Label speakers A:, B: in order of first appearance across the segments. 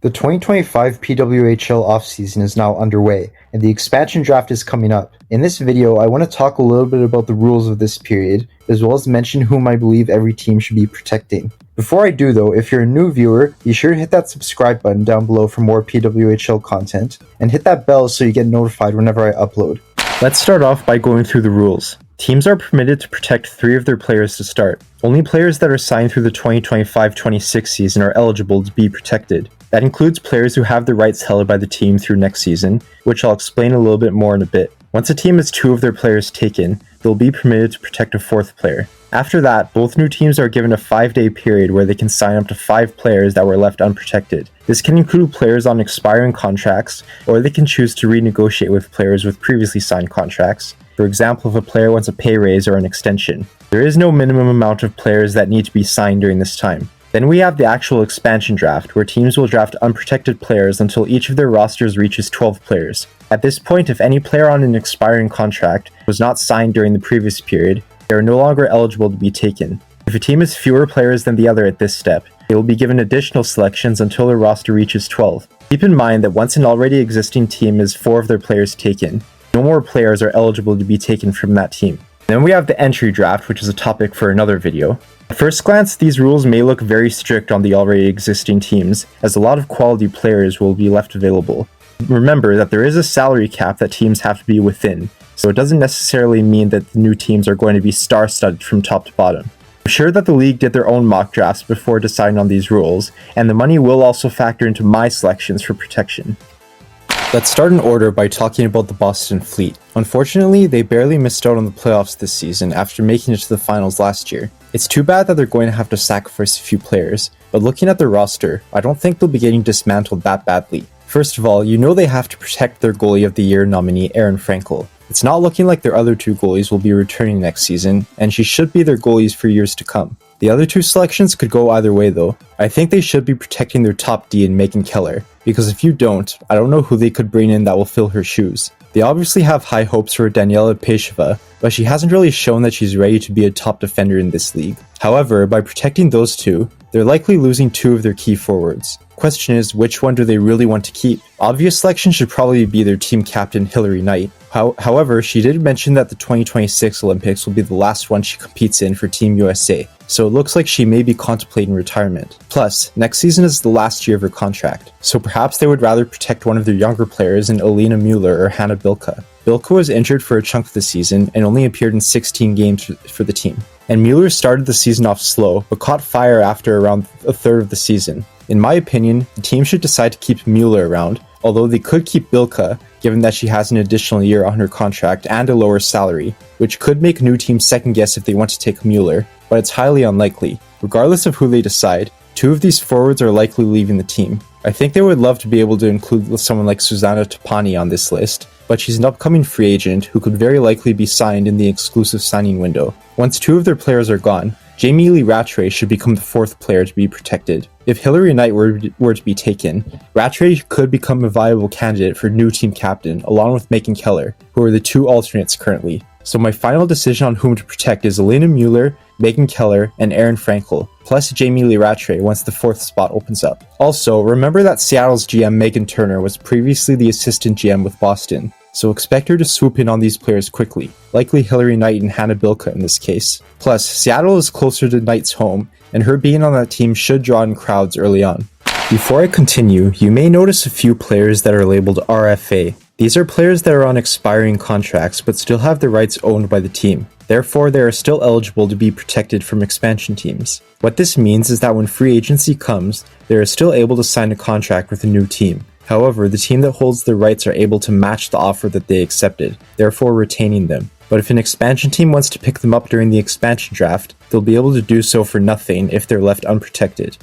A: The 2025 PWHL offseason is now underway, and the expansion draft is coming up. In this video, I want to talk a little bit about the rules of this period, as well as mention whom I believe every team should be protecting. Before I do though, if you're a new viewer, be sure to hit that subscribe button down below for more PWHL content, and hit that bell so you get notified whenever I upload. Let's start off by going through the rules. Teams are permitted to protect 3 of their players to start. Only players that are signed through the 2025-26 season are eligible to be protected. That includes players who have the rights held by the team through next season, which I'll explain a little bit more in a bit. Once a team has 2 of their players taken, they'll be permitted to protect a 4th player. After that, both new teams are given a 5-day period where they can sign up to 5 players that were left unprotected. This can include players on expiring contracts, or they can choose to renegotiate with players with previously signed contracts. For example, if a player wants a pay raise or an extension. There is no minimum amount of players that need to be signed during this time. Then we have the actual expansion draft, where teams will draft unprotected players until each of their rosters reaches 12 players. At this point, if any player on an expiring contract was not signed during the previous period, they are no longer eligible to be taken. If a team has fewer players than the other at this step, they will be given additional selections until their roster reaches 12. Keep in mind that once an already existing team has 4 of their players taken, no more players are eligible to be taken from that team. Then we have the entry draft, which is a topic for another video. At first glance, these rules may look very strict on the already existing teams, as a lot of quality players will be left available. Remember that there is a salary cap that teams have to be within, so it doesn't necessarily mean that the new teams are going to be star-studded from top to bottom. I'm sure that the league did their own mock drafts before deciding on these rules, and the money will also factor into my selections for protection. Let's start in order by talking about the Boston Fleet. Unfortunately, they barely missed out on the playoffs this season after making it to the finals last year. It's too bad that they're going to have to sacrifice a few players, but looking at their roster, I don't think they'll be getting dismantled that badly. First of all, you know they have to protect their goalie of the year nominee Aaron Frankel. It's not looking like their other 2 goalies will be returning next season, and she should be their goalies for years to come. The other 2 selections could go either way though. I think they should be protecting their top D in Megan Keller, because if you don't, I don't know who they could bring in that will fill her shoes. They obviously have high hopes for Daniela Pesheva, but she hasn't really shown that she's ready to be a top defender in this league. However, by protecting those 2, they're likely losing 2 of their key forwards. Question is, which one do they really want to keep? Obvious selection should probably be their team captain Hilary Knight. However, she did mention that the 2026 Olympics will be the last one she competes in for Team USA, so it looks like she may be contemplating retirement. Plus, next season is the last year of her contract, so perhaps they would rather protect one of their younger players in Alina Mueller or Hannah Bilka. Bilka was injured for a chunk of the season and only appeared in 16 games for the team. And Mueller started the season off slow, but caught fire after around a third of the season. In my opinion, the team should decide to keep Mueller around, although they could keep Bilka, given that she has an additional year on her contract and a lower salary, which could make new teams second guess if they want to take Mueller, but it's highly unlikely. Regardless of who they decide, 2 of these forwards are likely leaving the team. I think they would love to be able to include someone like Susanna Topani on this list, but she's an upcoming free agent who could very likely be signed in the exclusive signing window. Once 2 of their players are gone, Jamie Lee Rattray should become the 4th player to be protected. If Hilary Knight were to be taken, Rattray could become a viable candidate for new team captain along with Megan Keller, who are the 2 alternates currently. So my final decision on whom to protect is Alina Mueller, Megan Keller, and Aaron Frankel, plus Jamie Lee Rattray once the 4th spot opens up. Also, remember that Seattle's GM Megan Turner was previously the assistant GM with Boston, so expect her to swoop in on these players quickly, likely Hilary Knight and Hannah Bilka in this case. Plus, Seattle is closer to Knight's home, and her being on that team should draw in crowds early on. Before I continue, you may notice a few players that are labeled RFA. These are players that are on expiring contracts but still have their rights owned by the team. Therefore, they are still eligible to be protected from expansion teams. What this means is that when free agency comes, they are still able to sign a contract with a new team. However, the team that holds their rights are able to match the offer that they accepted, therefore retaining them. But if an expansion team wants to pick them up during the expansion draft, they'll be able to do so for nothing if they're left unprotected.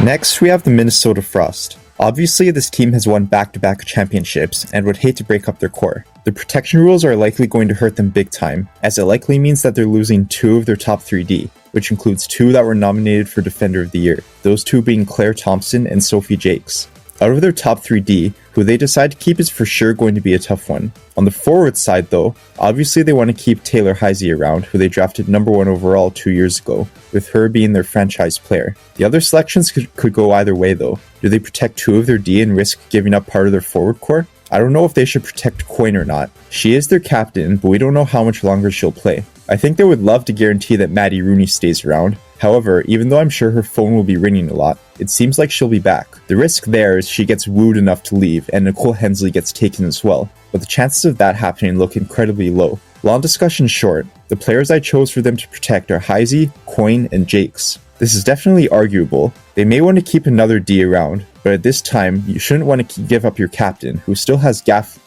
A: Next, we have the Minnesota Frost. Obviously, this team has won back-to-back championships and would hate to break up their core. The protection rules are likely going to hurt them big time, as it likely means that they're losing 2 of their top 3D, which includes 2 that were nominated for Defender of the Year, those 2 being Claire Thompson and Sophie Jakes.
B: Out of their top 3D, who they decide to keep is for sure going to be a tough one. On the forward side though, obviously they want to keep Taylor Heisey around, who they drafted number 1 overall 2 years ago, with her being their franchise player. The other selections could go either way though. Do they protect 2 of their D and risk giving up part of their forward core? I don't know if they should protect Coyne or not. She is their captain, but we don't know how much longer she'll play. I think they would love to guarantee that Maddie Rooney stays around. However, even though I'm sure her phone will be ringing a lot, it seems like she'll be back. The risk there is she gets wooed enough to leave and Nicole Hensley gets taken as well, but the chances of that happening look incredibly low. Long discussion short, the players I chose for them to protect are Heisey, Coyne, and Jakes. This is definitely arguable. They may want to keep another D around, but at this time, you shouldn't want to give up your captain, who still has gas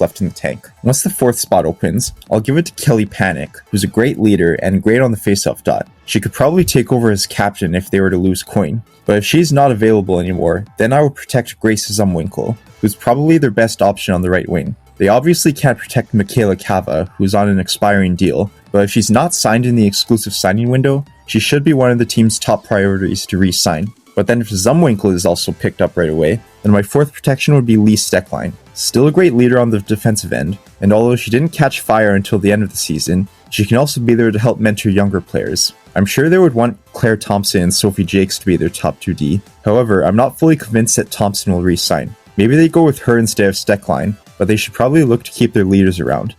B: left in the tank. Once the 4th spot opens, I'll give it to Kelly Panic, who's a great leader and great on the faceoff dot. She could probably take over as captain if they were to lose Coyne, but if she's not available anymore, then I would protect Grace Zumwinkle, who's probably their best option on the right wing. They obviously can't protect Michaela Cava, who's on an expiring deal, but if she's not signed in the exclusive signing window, she should be one of the team's top priorities to re-sign. But then if Zumwinkle is also picked up right away, then my 4th protection would be Lee Steckline. Still a great leader on the defensive end, and although she didn't catch fire until the end of the season, she can also be there to help mentor younger players. I'm sure they would want Claire Thompson and Sophie Jakes to be their top 2D. However, I'm not fully convinced that Thompson will re-sign. Maybe they go with her instead of Steckline, but they should probably look to keep their leaders around.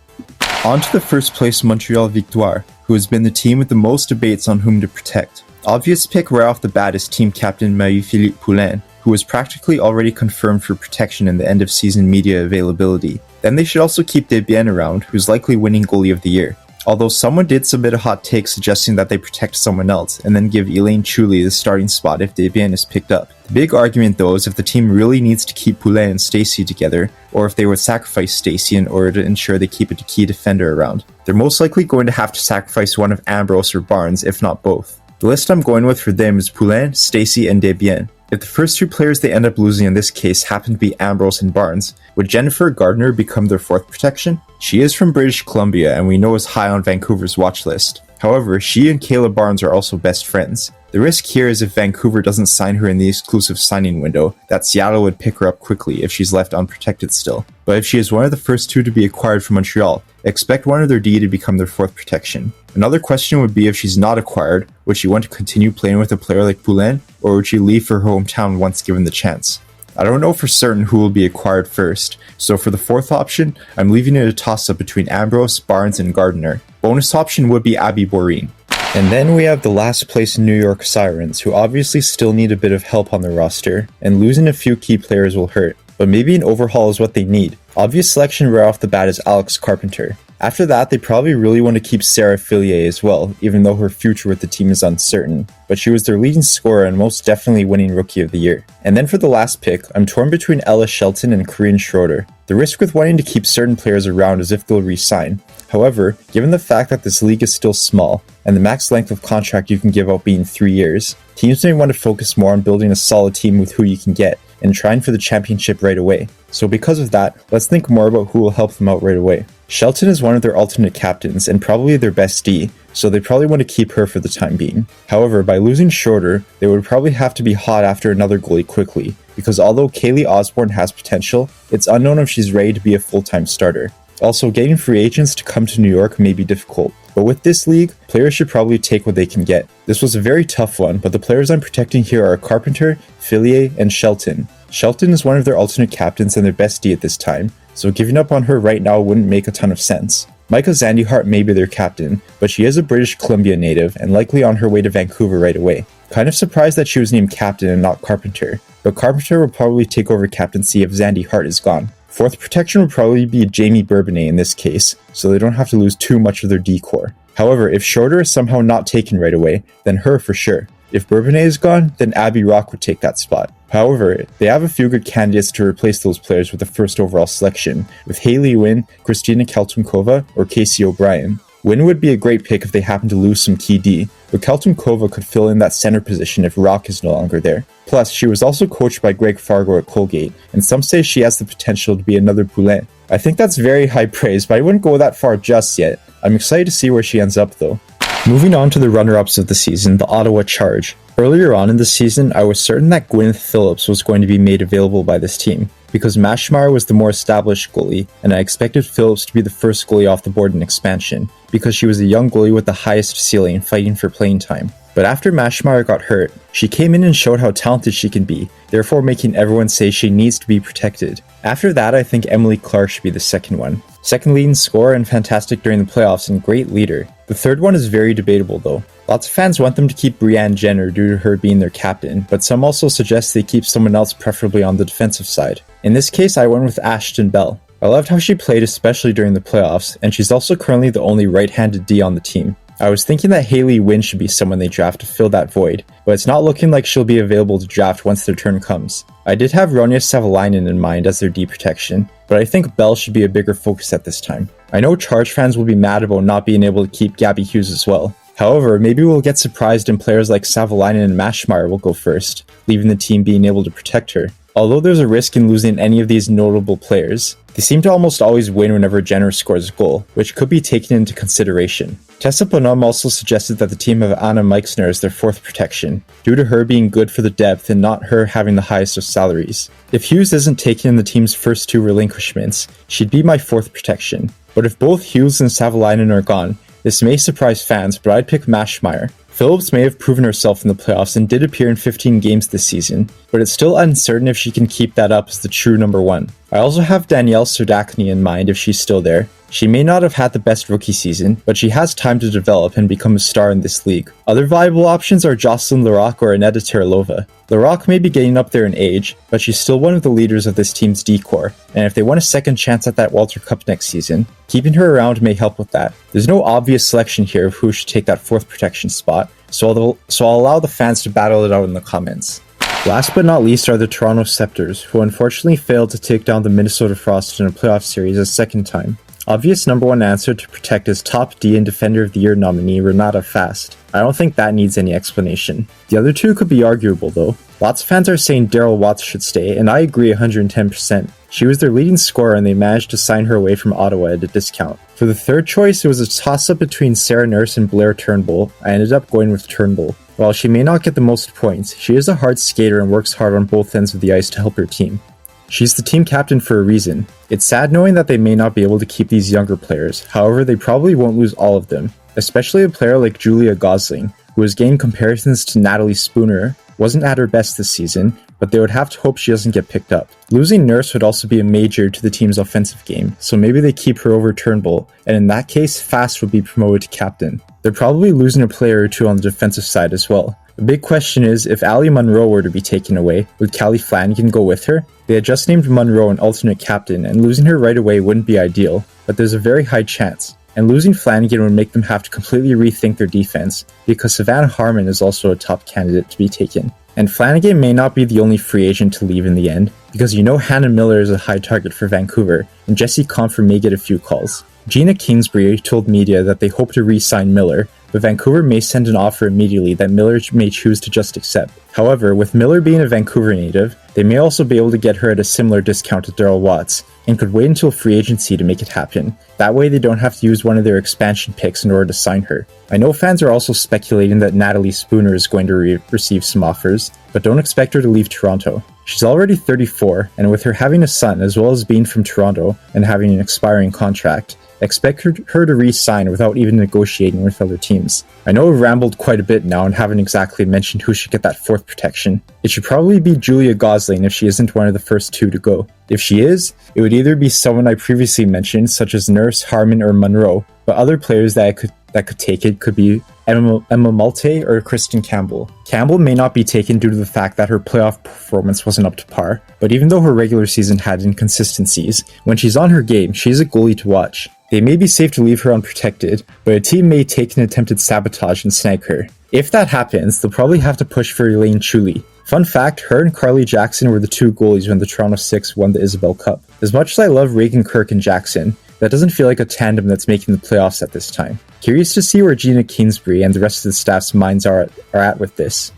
B: On to the first place Montréal Victoire, who has been the team with the most debates on whom to protect. Obvious pick right off the bat is team captain Marie-Philippe Poulin, who was practically already confirmed for protection in the end of season media availability. Then they should also keep Debienne around, who's likely winning goalie of the year. Although someone did submit a hot take suggesting that they protect someone else and then give Elaine Chuli the starting spot if Debienne is picked up. The big argument though is if the team really needs to keep Poulin and Stacey together, or if they would sacrifice Stacey in order to ensure they keep a key defender around. They're most likely going to have to sacrifice one of Ambrose or Barnes, if not both. The list I'm going with for them is Poulin, Stacey, and Debienne. If the first 2 players they end up losing in this case happen to be Ambrose and Barnes, would Jennifer Gardner become their 4th protection? She is from British Columbia and we know is high on Vancouver's watch list. However, she and Kayla Barnes are also best friends. The risk here is if Vancouver doesn't sign her in the exclusive signing window, that Seattle would pick her up quickly if she's left unprotected still. But if she is one of the first 2 to be acquired from Montreal, expect one of their D to become their 4th protection. Another question would be if she's not acquired, would she want to continue playing with a player like Poulin, or would she leave for her hometown once given the chance? I don't know for certain who will be acquired first, so for the 4th option, I'm leaving it a toss-up between Ambrose, Barnes, and Gardner. Bonus option would be Abby Boreen. And then we have the last place New York Sirens, who obviously still need a bit of help on their roster, and losing a few key players will hurt, but maybe an overhaul is what they need. Obvious selection right off the bat is Alex Carpenter. After that, they probably really want to keep Sarah Fillier as well, even though her future with the team is uncertain, but she was their leading scorer and most definitely winning Rookie of the Year. And then for the last pick, I'm torn between Ella Shelton and Corinne Schroeder. The risk with wanting to keep certain players around is if they'll re-sign. However, given the fact that this league is still small, and the max length of contract you can give out being 3 years, teams may want to focus more on building a solid team with who you can get, and trying for the championship right away. So because of that, let's think more about who will help them out right away. Shelton is one of their alternate captains and probably their best D, so they probably want to keep her for the time being. However, by losing Schroeder, they would probably have to be hot after another goalie quickly, because although Kaylee Osborne has potential, it's unknown if she's ready to be a full-time starter. Also, getting free agents to come to New York may be difficult, but with this league, players should probably take what they can get. This was a very tough one, but the players I'm protecting here are Carpenter, Fillier, and Shelton. Shelton is one of their alternate captains and their best D at this time, so giving up on her right now wouldn't make a ton of sense. Micah Zandyhart may be their captain, but she is a British Columbia native and likely on her way to Vancouver right away. Kind of surprised that she was named captain and not Carpenter, but Carpenter will probably take over captaincy if Zandyhart is gone. 4th protection would probably be Jamie Bourbonnais in this case, so they don't have to lose too much of their D-core. However, if Schroeder is somehow not taken right away, then her for sure. If Bourbonnais is gone, then Abby Rock would take that spot. However, they have a few good candidates to replace those players with the first overall selection, with Hayley Wynn, Christina Keltunkova, or Casey O'Brien. Wynn would be a great pick if they happen to lose some key D, but Keltunkova could fill in that center position if Rock is no longer there. Plus, she was also coached by Greg Fargo at Colgate, and some say she has the potential to be another Poulin. I think that's very high praise, but I wouldn't go that far just yet. I'm excited to see where she ends up though. Moving on to the runner-ups of the season, the Ottawa Charge. Earlier on in the season, I was certain that Gwyneth Phillips was going to be made available by this team, because Mashmeyer was the more established goalie, and I expected Phillips to be the first goalie off the board in expansion, because she was a young goalie with the highest ceiling fighting for playing time. But after Mashmeyer got hurt, she came in and showed how talented she can be, therefore making everyone say she needs to be protected. After that, I think Emily Clark should be the second one. Second leading scorer and fantastic during the playoffs and great leader. The third one is very debatable though. Lots of fans want them to keep Brianne Jenner due to her being their captain, but some also suggest they keep someone else preferably on the defensive side. In this case, I went with Ashton Bell. I loved how she played especially during the playoffs, and she's also currently the only right-handed D on the team. I was thinking that Hayley Wynn should be someone they draft to fill that void, but it's not looking like she'll be available to draft once their turn comes. I did have Ronja Savalainen in mind as their D protection, but I think Bell should be a bigger focus at this time. I know Charge fans will be mad about not being able to keep Gabby Hughes as well. However, maybe we'll get surprised and players like Savalainen and Mashmeyer will go first, leaving the team being able to protect her. Although there's a risk in losing any of these notable players, they seem to almost always win whenever Jenner scores a goal, which could be taken into consideration. Tessa Bonhomme also suggested that the team have Anna Meixner as their fourth protection, due to her being good for the depth and not her having the highest of salaries. If Hughes isn't taken in the team's first two relinquishments, she'd be my fourth protection. But if both Hughes and Savalainen are gone, this may surprise fans, but I'd pick Mashmeyer. Phillips may have proven herself in the playoffs and did appear in 15 games this season, but it's still uncertain if she can keep that up as the true number one. I also have Danielle Serdachny in mind if she's still there. She may not have had the best rookie season, but she has time to develop and become a star in this league. Other viable options are Jocelyn Larocque or Aneta Terlova. Larocque may be getting up there in age, but she's still one of the leaders of this team's D-core, and if they want a second chance at that Walter Cup next season, keeping her around may help with that. There's no obvious selection here of who should take that fourth protection spot, so I'll allow the fans to battle it out in the comments. Last but not least are the Toronto Sceptres, who unfortunately failed to take down the Minnesota Frost in a playoff series a second time. Obvious number one answer to protect is top D and Defender of the Year nominee Renata Fast. I don't think that needs any explanation. The other two could be arguable though. Lots of fans are saying Daryl Watts should stay, and I agree 110%. She was their leading scorer and they managed to sign her away from Ottawa at a discount. For the third choice, it was a toss-up between Sarah Nurse and Blair Turnbull. I ended up going with Turnbull. While she may not get the most points, she is a hard skater and works hard on both ends of the ice to help her team. She's the team captain for a reason. It's sad knowing that they may not be able to keep these younger players, however they probably won't lose all of them, especially a player like Julia Gosling, who has gained comparisons to Natalie Spooner, wasn't at her best this season, but they would have to hope she doesn't get picked up. Losing Nurse would also be a major to the team's offensive game, so maybe they keep her over Turnbull, and in that case, Fast would be promoted to captain. They're probably losing a player or two on the defensive side as well. The big question is, if Allie Monroe were to be taken away, would Callie Flanagan go with her? They had just named Monroe an alternate captain, and losing her right away wouldn't be ideal, but there's a very high chance. And losing Flanagan would make them have to completely rethink their defense, because Savannah Harmon is also a top candidate to be taken. And Flanagan may not be the only free agent to leave in the end, because you know Hannah Miller is a high target for Vancouver, and Jesse Confer may get a few calls. Gina Kingsbury told media that they hope to re-sign Miller, but Vancouver may send an offer immediately that Miller may choose to just accept. However, with Miller being a Vancouver native, they may also be able to get her at a similar discount to Daryl Watts, and could wait until free agency to make it happen. That way they don't have to use one of their expansion picks in order to sign her. I know fans are also speculating that Natalie Spooner is going to receive some offers, but don't expect her to leave Toronto. She's already 34, and with her having a son as well as being from Toronto and having an expiring contract, expect her to re-sign without even negotiating with other teams. I know I've rambled quite a bit now and haven't exactly mentioned who should get that fourth protection. It should probably be Julia Gosling if she isn't one of the first two to go. If she is, it would either be someone I previously mentioned, such as Nurse, Harmon, or Monroe, but other players that could take it could be Emma Malte or Kristen Campbell. Campbell may not be taken due to the fact that her playoff performance wasn't up to par, but even though her regular season had inconsistencies, when she's on her game, she's a goalie to watch. They may be safe to leave her unprotected, but a team may take an attempted sabotage and snag her. If that happens, they'll probably have to push for Elaine Chuli. Fun fact, her and Carly Jackson were the two goalies when the Toronto Six won the Isabel Cup. As much as I love Reagan Kirk and Jackson, that doesn't feel like a tandem that's making the playoffs at this time. Curious to see where Gina Kingsbury and the rest of the staff's minds are at with this.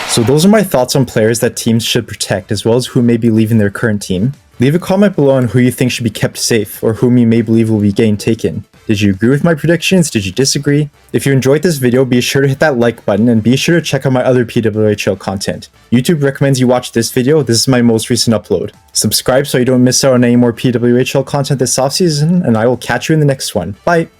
B: So those are my thoughts on players that teams should protect, as well as who may be leaving their current team. Leave a comment below on who you think should be kept safe, or whom you may believe will be getting taken. Did you agree with my predictions? Did you disagree? If you enjoyed this video, be sure to hit that like button and be sure to check out my other PWHL content. YouTube recommends you watch this video. This is my most recent upload. Subscribe so you don't miss out on any more PWHL content this offseason, and I will catch you in the next one. Bye!